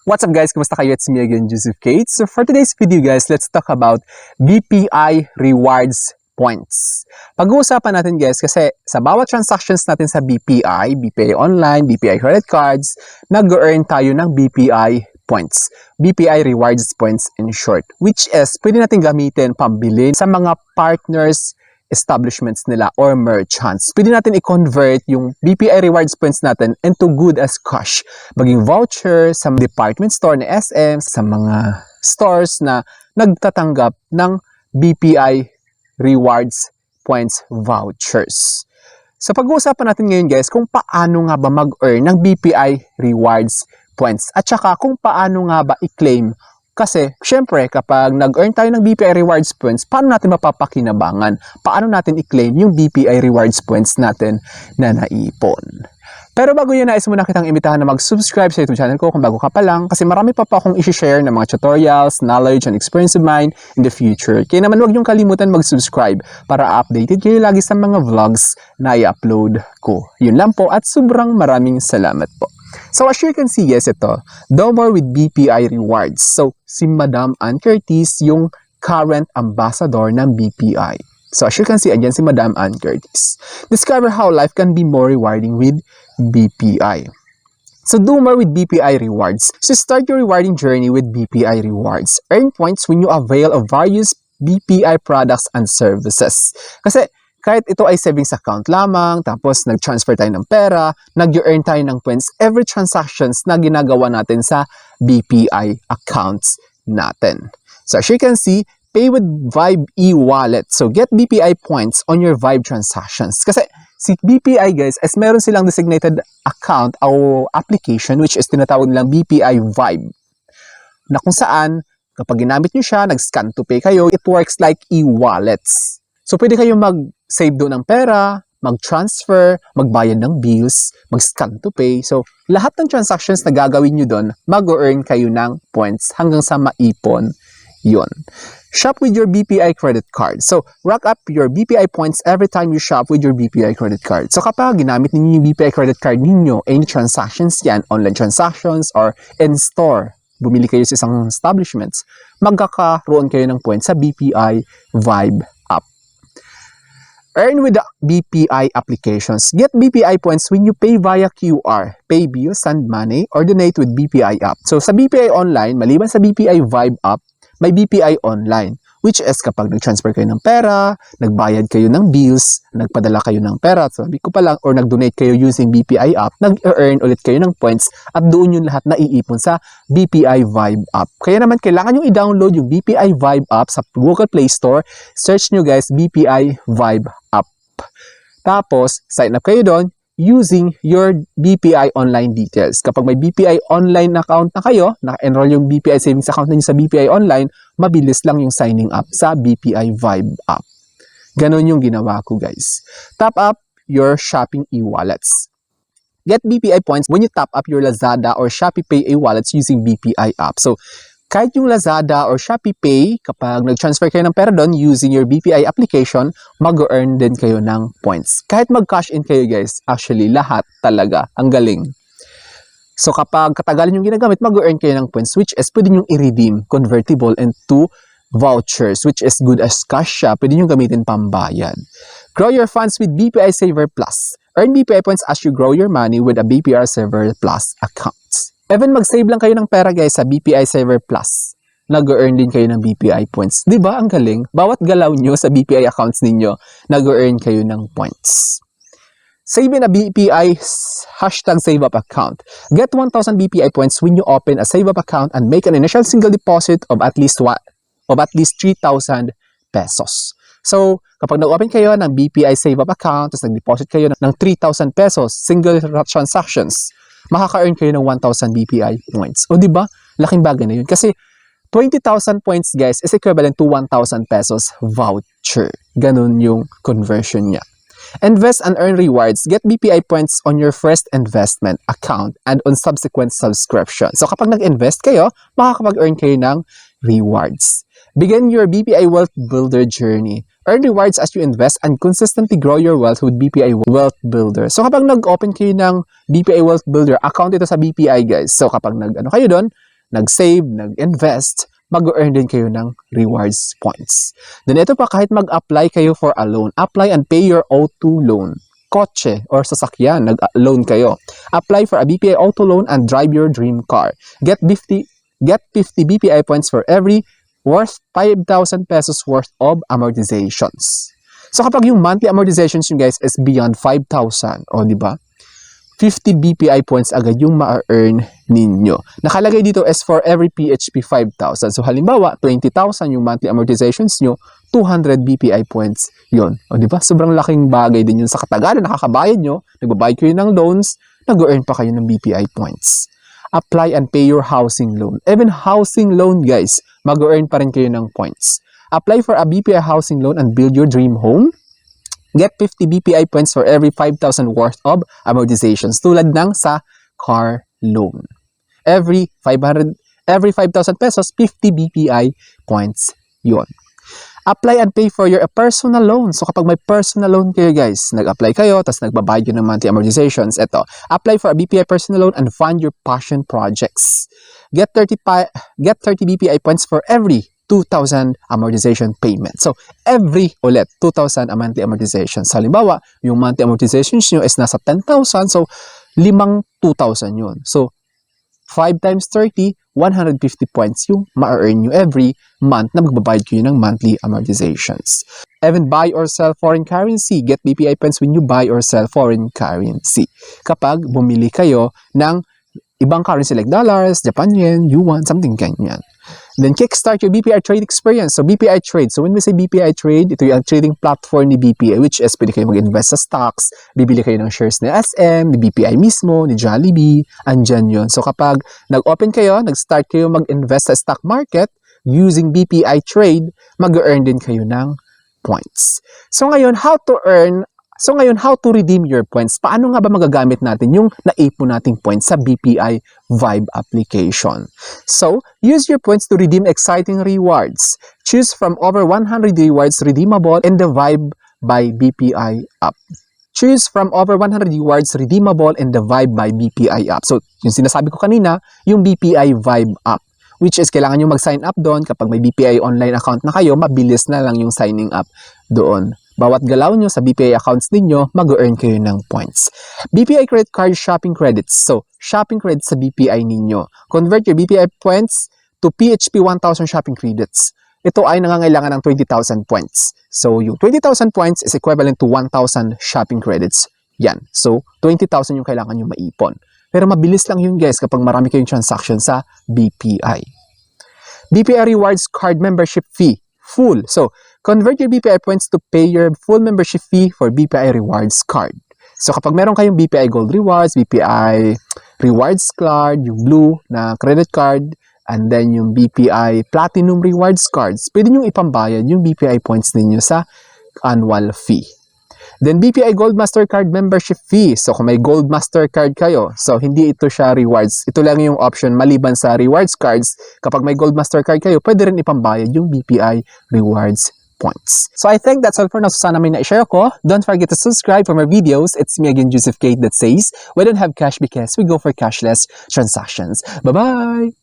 What's up guys? Kumusta kayo? It's me again, Joseph Kate. So for today's video guys, let's talk about BPI rewards points. Pag-uusapan natin guys kasi sa bawat transactions natin sa BPI Online, BPI credit cards, nag-earn tayo ng BPI points. BPI rewards points in short, which is pwede natin gamitin pambili sa mga partners, establishments nila or merchants. Pwede natin i-convert yung BPI rewards points natin into good as cash. Maging voucher sa department store ni SM, sa mga stores na nagtatanggap ng BPI rewards points vouchers. So pag-uusapan natin ngayon guys kung paano nga ba mag-earn ng BPI rewards points at saka kung paano nga ba i-claim. Kasi, syempre, kapag nag-earn tayo ng BPI rewards points, paano natin mapapakinabangan? Paano natin i-claim yung BPI rewards points natin na naipon? Pero bago yun, nais muna kitang imitahan na mag-subscribe sa YouTube channel ko kung bago ka pa lang kasi marami pa akong i-share ng mga tutorials, knowledge, and experience of mine in the future. Kaya naman huwag niyong kalimutan mag-subscribe para updated kayo lagi sa mga vlogs na i-upload ko. Yun lang po at sobrang maraming salamat po. So as you can see guys, ito, do more with BPI rewards. So si Madam Ann Curtis yung current ambassador ng BPI. So as you can see, again si Madam Ann Curtis. Discover how life can be more rewarding with BPI. So do more with BPI rewards. So start your rewarding journey with BPI rewards. Earn points when you avail of various BPI products and services. Kasi kahit ito ay savings account lamang, tapos nag-transfer tayo ng pera, nag-earn tayo ng points every transactions na ginagawa natin sa BPI accounts natin. So as you can see, pay with Vibe e-wallet. So get BPI points on your Vibe transactions. Kasi si BPI guys, as meron silang designated account o application which is tinatawag nilang BPI Vibe. Na kung saan, kapag ginamit nyo siya, nag-scan to pay kayo, it works like e-wallets. So pwede kayo mag-save doon ng pera, mag-transfer, magbayad ng bills, mag-scan to pay. So lahat ng transactions na gagawin nyo doon, mag-earn kayo ng points hanggang sa maipon yun. Shop with your BPI credit card. So rack up your BPI points every time you shop with your BPI credit card. So kapag ginamit ninyo yung BPI credit card ninyo, any transactions yan, online transactions or in-store, bumili kayo sa isang establishments, magkakaroon kayo ng points sa BPI Vibe app. Earn with the BPI applications. Get BPI points when you pay via QR, pay bills, send money, or donate with BPI app. So sa BPI Online, maliban sa BPI Vibe app, may BPI Online, which is kapag nag-transfer kayo ng pera, nagbayad kayo ng bills, nagpadala kayo ng pera, sabi ko pa lang, or nag-donate kayo using BPI app, nag-earn ulit kayo ng points at doon yung lahat na iipon sa BPI Vibe app. Kaya naman kailangan nyo i-download yung BPI Vibe app sa Google Play Store. Search nyo guys, BPI Vibe app. Tapos, sign up kayo doon using your BPI Online details. Kapag may BPI Online account na kayo, naka-enroll yung BPI savings account ninyo sa BPI Online, mabilis lang yung signing up sa BPI Vibe app. Ganon yung ginawa ko guys. Top up your shopping e-wallets. Get BPI points when you top up your Lazada or Shopee Pay e-wallets using BPI app. So, kahit yung Lazada or Shopee Pay, kapag nag-transfer kayo ng pera doon using your BPI application, mag-earn din kayo ng points. Kahit mag-cash in kayo guys, actually lahat talaga, ang galing. So kapag katagalan yung ginagamit, mag-earn kayo ng points which is pwede nyo i-redeem, convertible into vouchers which is good as cash siya, pwede nyo gamitin pambayad. Grow your funds with BPI Saver Plus. Earn BPI points as you grow your money with a BPI Saver Plus account. Even mag-save lang kayo ng pera guys sa BPI Saver Plus, nag-earn din kayo ng BPI points. Diba ang galing? Bawat galaw nyo sa BPI accounts ninyo, nag-earn kayo ng points. Save in a BPI #SaveUp account. Get 1,000 BPI points when you open a SaveUp account and make an initial single deposit of at least 3,000 pesos. So, kapag nag-open kayo ng BPI SaveUp account, tapos nag-deposit kayo ng 3,000 pesos, single transactions, makaka-earn kayo ng 1,000 BPI points. O diba? Laking bagay na yun. Kasi 20,000 points guys is equivalent to 1,000 pesos voucher. Ganun yung conversion niya. Invest and earn rewards. Get BPI points on your first investment account and on subsequent subscription. So kapag nag-invest kayo, makakapag-earn kayo ng rewards. Begin your BPI Wealth Builder journey. Earn rewards as you invest and consistently grow your wealth with BPI Wealth Builder. So kapag nag-open kayo ng BPI Wealth Builder, account ito sa BPI guys. So kapag kayo doon, nag-save, nag-invest, mag-earn din kayo ng rewards points. Then ito pa, kahit mag-apply kayo for a loan, apply and pay your auto loan. Kotse or sasakyan, nag-loan kayo. Apply for a BPI auto loan and drive your dream car. Get 50 BPI points for every worth 5,000 pesos worth of amortizations. So kapag yung monthly amortizations yung guys is beyond 5,000, o di ba? 50 BPI points agad yung ma-earn ninyo. Nakalagay dito is for every PHP 5,000. So halimbawa, 20,000 yung monthly amortizations nyo, 200 BPI points yon. O di ba? Sobrang laking bagay din yun sa katagalan. Nakakabayad nyo, nagbabayad kayo ng loans, nag-earn pa kayo ng BPI points. Apply and pay your housing loan. Even housing loan guys, mag-earn pa rin kayo ng points. Apply for a BPI housing loan and build your dream home. Get 50 BPI points for every 5,000 worth of amortizations. Tulad ng sa car loan. Every 5,000 pesos, 50 BPI points yon. Apply and pay for your personal loan. So kapag may personal loan kayo guys, nag-apply kayo, tapos nagbabayad yun ng monthly amortizations, ito, apply for a BPI personal loan and fund your passion projects. Get 30 BPI points for every 2,000 amortization payment. So, every 2,000 a monthly amortization. Sa halimbawa, yung monthly amortizations nyo is nasa 10,000. So, 2,000 yun. So, 5 times 30, 150 points yung ma-earn nyo every month na magbabayad kayo ng monthly amortizations. Even buy or sell foreign currency. Get BPI points when you buy or sell foreign currency. Kapag bumili kayo ng ibang currency like dollars, Japan yen, yuan, something ganyan. Then kickstart your BPI trade experience. So BPI trade. So when we say BPI trade, ito yung trading platform ni BPI, which is pwede kayo mag-invest sa stocks, bibili kayo ng shares ni SM, ni BPI mismo, ni Jollibee, andyan yun. So kapag nag-open kayo, nag-start kayo mag-invest sa stock market using BPI trade, mag-earn din kayo ng points. So ngayon, how to redeem your points? Paano nga ba magagamit natin yung naipon nating points sa BPI Vibe application? So, use your points to redeem exciting rewards. Choose from over 100 rewards redeemable in the Vibe by BPI app. Choose from over 100 rewards redeemable in the Vibe by BPI app. So, yung sinasabi ko kanina, yung BPI Vibe app, which is kailangan nyo mag-sign up doon. Kapag may BPI online account na kayo, mabilis na lang yung signing up doon. Bawat galaw nyo sa BPI accounts ninyo, mag-earn kayo ng points. BPI Credit Card Shopping Credits. So, shopping credits sa BPI ninyo. Convert your BPI points to PHP 1,000 shopping credits. Ito ay nangangailangan ng 20,000 points. So, yung 20,000 points is equivalent to 1,000 shopping credits. Yan. So, 20,000 yung kailangan nyo maipon. Pero mabilis lang yun guys kapag marami kayong transaction sa BPI. BPI Rewards Card Membership Fee. Full. So, convert your BPI points to pay your full membership fee for BPI Rewards Card. So, kapag meron kayong BPI Gold Rewards, BPI Rewards Card, yung blue na credit card, and then yung BPI Platinum Rewards Cards, pwede nyo ipambayad yung BPI points ninyo sa annual fee. Then, BPI Gold Mastercard Membership Fee. So, kung may Gold Mastercard kayo, so hindi ito siya rewards. Ito lang yung option maliban sa rewards cards. Kapag may Gold Mastercard kayo, pwede rin ipambayad yung BPI Rewards points. So, I think that's all for now. So, sana may na-share ko. Don't forget to subscribe for more videos. It's me again, Joseph Kate, that says, we don't have cash because we go for cashless transactions. Bye-bye!